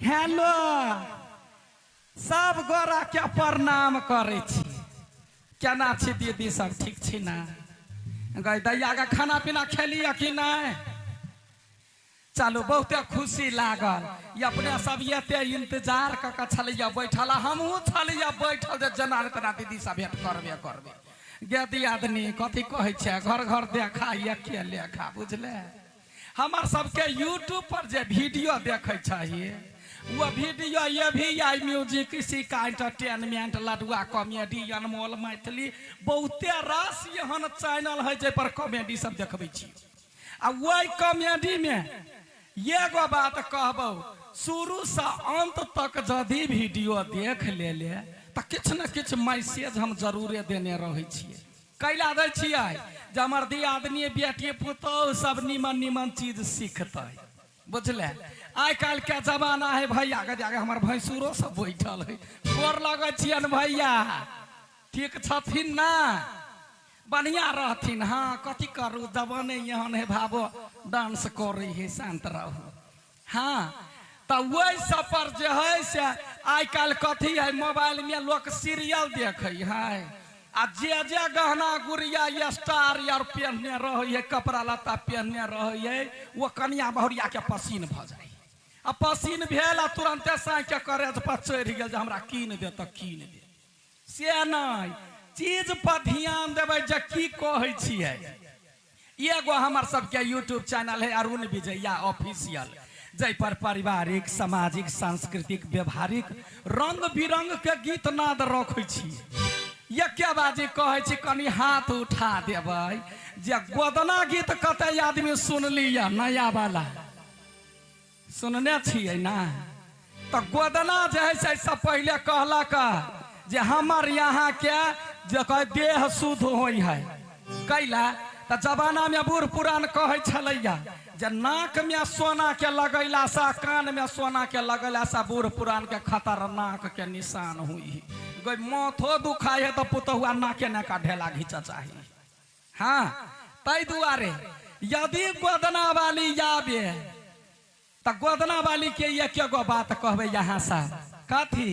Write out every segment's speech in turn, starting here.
Hello सब गोरा के प्रणाम करे छी। केना छी दीदी सब ठीक छी ना? गई दैया के खाना पीना खेलिए कि नहीं? चलो बहुते खुशी लागल। ये अपने सब ये इंतजार क छलिए बैठल, हमहू छलिए बैठल जे जना तना दीदी सब भेंट करबे करबे। गे दियादनी कथी कहै छै, घर घर देखा ये के लेखा बुझले। हमार सबके यूट्यूब पर जे वीडियो देखे चाहिए वो वीडियो ये भी आई म्यूजिक, किसी का एंटरटेनमेंट, लडुआ कॉमेडी, अनमोल मैथिली, बहुते रास एहन चैनल है जे पर कॉमेडी सब देखबै छी। आ वही कॉमेडी में एगो बात कहबो, शुरू से अंत तक यदि वीडियो देख ले तो किछ न किछ मैसेज हम जरूरे देने रहे छिए। कैला दे छिए जे हमर दियादनी बेटी पुतौह सब निमन निमन चीज सीखते बुझले। आई काल के जमाना है भैया के जाके हमार भैंसुरो सब बैठल है, गोर लगे छियन भैया, ठीक छथिन ना? बढ़िया रहथिन। हाँ कथी करू, जवाने यहाँ है भावो डांस कर है, शांत रहू। हाँ तो वही सब पर जो है से आई काल कथी है, मोबाइल में लोग सीरियल देखे है। आ जे गहना गुड़िया ये स्टार यार पहनने रहे, कपड़ा लत्ता पहनने रहे, वो कनिया बहुरिया के पसीन भ जाए। आ पसीन भेल आ तुरंते साँके करे पर चढ़ गए, हमरा कीन दे तो कीन दे। से नहीं, चीज पर ध्यान देवे जे की कहै छियै। एगो हमार सबके यूट्यूब चैनल है अरुण विजया ऑफिशियल, जै पर पारिवारिक, सामाजिक, सांस्कृतिक, व्यवहारिक रंग बिरंग के गीत नाद रखै छी। ये क्या बाजी कहे छी, कनी हाथ उठा देबै जे गोदना गीत कते आदमी सुनली या नया वाला सुनने छियै ना? तो गोदना जे है से पहले कहलक जे हमर यहाँ के जे देह शुद्ध होई है। कैला तो जमाना में बूढ़ पुरान कहे छलैया जे नाक में सोना के लगैला सा, कान में सोना के लगैला सा बूढ़ पुरान के खतरनाक के निशान हुई। कोई माथो दुखाई है तो पुतहुआ नाके ना का ढेला घींचा चाहिए। हाँ तै दुआरे यदि गोदना वाली आवे तो गोदना वाली के एक एगो बात कहबे यहाँ सा, कथी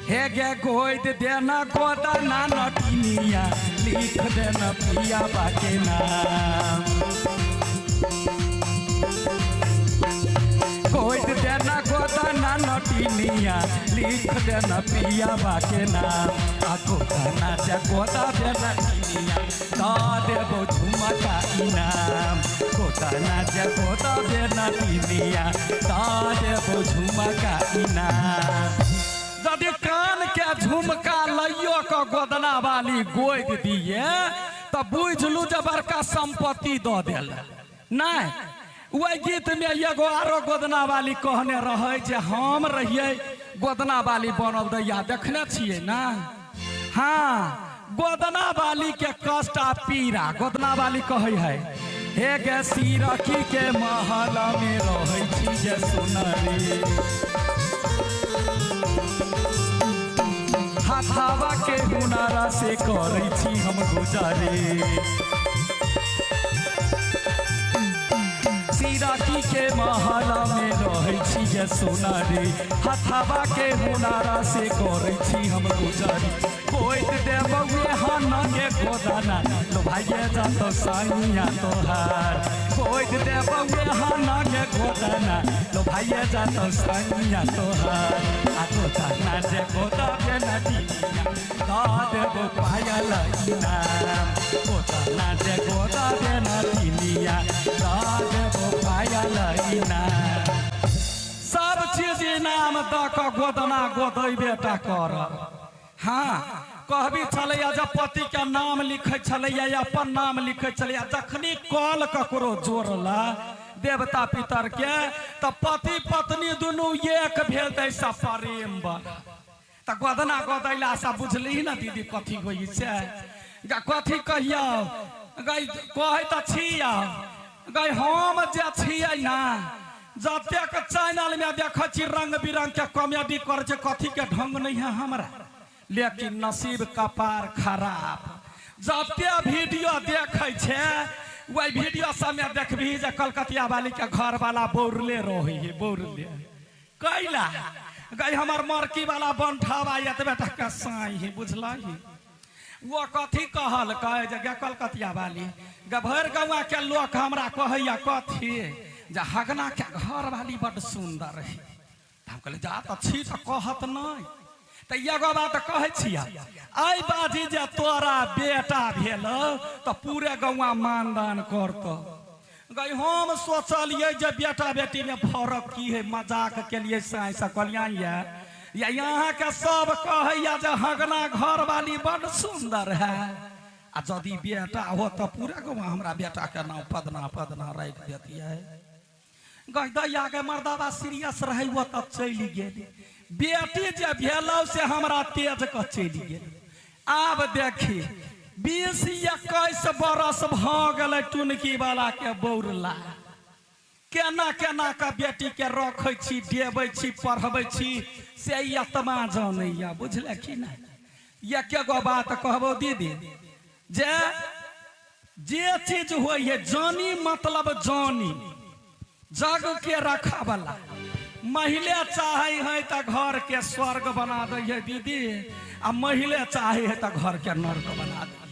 हे गे गोद देना गोदना नटिनिया, लिख देना पिया बाके नाम। गोद देना गोदना नटिनिया, लिख देना पिया बाके नाम। आ गोदना जे गोदा देना नटिनिया, दा देबो झुमका इनाम। गोदना जे गोदा देना नटिनिया, दा देबो झुमका इनाम। यदि कान के झुमका लइयो के गोदना वाली गोद दिए तो बुझलू जे बड़का संपत्ति दो दिल। नहीं वही गीत में एगो आरो गोदना वाली कहने रहे जे हम रहिए गोदना वाली बनल दैया, देखने छिए ना? हाँ गोदना वाली के कष्ट आ पीड़ा गोदना वाली कहे है, हे गे सिरकी के महल में रहे छी जे सुनरी, हाथावा के हुनरा से करे छी हम गुजारे। सिरकी के महला में रहे छी जे सोनारी, हाथावा के हुनरा से करे छी हम गुजारे। कोई देबे हन के गोदना, लो भाइये जा तो साइया तोहार। कोई देबे हन के गोदना, लो भाइये जा तो साइया तोहार। आ गोदना जे गोदा के नटिनिया, दा देबो पायल इनाम। गोदना जे गोदा के नटिनिया, दा देबो पायल इनाम। सब चीज इनाम द के गोदना गोदैबेटा कर। हाँ कहबी छलैया जब पति के नाम लिखे छलैया या अपन नाम लिखे छलैया, जखनी कॉल ककरो जोड़ला देवता पितर के तो पति पत्नी दुनू एक भेल दै सा प्रेम बढ़। तो गोदना गोदैला सा बुझली ना दीदी कथी होई छै? कथी कहियो गई कहे तो छिया गई हम जे छियै ना, जतेक चैनल में देखे छी रंग बिरंग के कॉमेडी कर छै, कथी के ढंग नहीं है हमरा, लेकिन नसीब कपार खराब। जते वीडियो देखे छे वही वीडियो सब में देखबी जे कलकतिया वाली के घर वाला बोरले रही है, बोरले कैला गई हमार मरकी वाला बंठावा या तो बेटा का साई ही बुझला ही वो कथी कहल कहे जे कलकतिया वाली भर गवा के लोग हमरा कहैया कथी जे हगना के घर वाली बड़ सुंदर है। हम कहले जा तो छी तो कहत नहीं तो एगो बात कहे छिया आई बाजी जे तोरा बेटा भेल तो पूरे गौवा मानदान करतो गई हम सोचलिए जे बेटा बेटी में फर्क की है मजाक के लिए साई सकलिया या यहाँ के सब कहैया जे हगना घर वाली बड़ सुंदर है आ यदि बेटा हो तो पूरा गौवा हमरा बेटा के नाम पदना पदना राख देती है। गई दैया के मर्दावा सीरियस रहे वो तब चली गेली बेटी जे भेलौ से हमरा तेज क चली गेल। आब देखी 20-21 बरस भ गए टुनकी वाला के बौरला केना केना का बेटी के रखे छी देवे छी पढ़वे छी से यतमा जानैया बुझले कि नहीं। ये केगो बात कहबो दीदी जे चीज हो जानी मतलब जानी जग के रखा वाला महिले चाहे है तो घर के स्वर्ग बना दे दीदी आ महिले चाहे है तो घर के नर्क बना दे।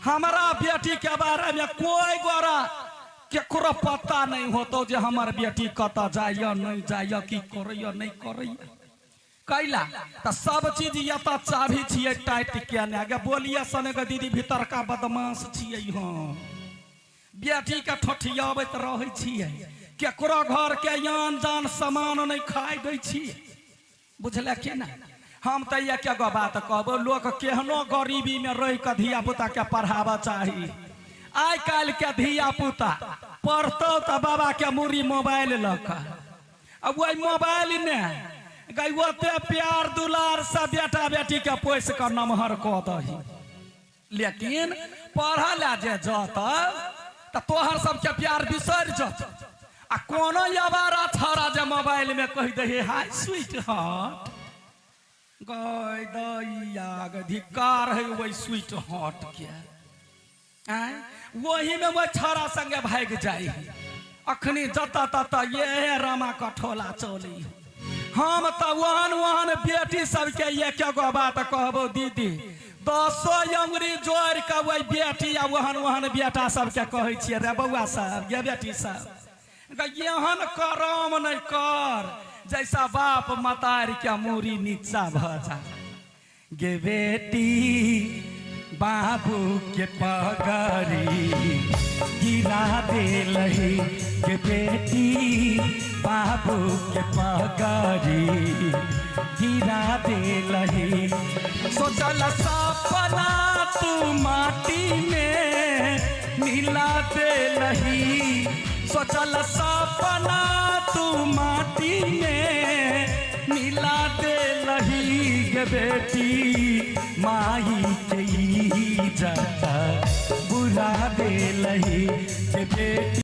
हमारा बेटी के बारे में कोई गोरा केकरो पता नहीं होतो जे हमार बेटी कत जाइए नहीं जाइए की करैया नहीं करैया कैला तो सब चीज या तो चाभी छिए टाइट के ने बोलिए सने के दीदी भीतर का बदमाश छिए हम बेटी के ठठियाबैत रहे छिए केकरो घर के यान जान सामान नहीं खाई दै छी बुझले कि ना। हम तो ये क्या बात कहबो लोग केहनो गरीबी में रह के धिया पुता के पढ़ावा चाहिए। आई काल के धिया पुता पढ़तो तो बाबा के मुरी मोबाइल लक अब वही मोबाइल ने गई ओते प्यार दुलार से बेटा बेटी के पोस कर नमहर कह दही लेकिन पढ़ा ला जे जत तो तोहर सबके प्यार बिसर जत आ कोनो यबारा छौरा जे मोबाइल में कह दे हाय स्वीट हार्ट गई दैया धिकार है वही स्वीट हार्ट के वही में वो छौरा संगे भाग जाए अखनी जता तता ये रामा कठोला चली। हम तो वहन वहन बेटी सबके ये क्या बात कहबो दीदी 10 अंगुरी जोड़ के वही बेटी आ वहन वहन बेटा सबके कहे छिए रे बउआ सब ये बेटी सब एहन करम नहीं कर जैसा बाप मतार के मुरी नीचा भजा गे बेटी बाबू के पगड़ी गिरा दे लही गे बेटी बाबू के पगड़ी गिरा दे लही। सोचल सपना तू माटी में मिला दे लही सोचल सपना तू माटी में मिला दे लही गे बेटी माई के इज्जत बुरा दे लही गे बेटी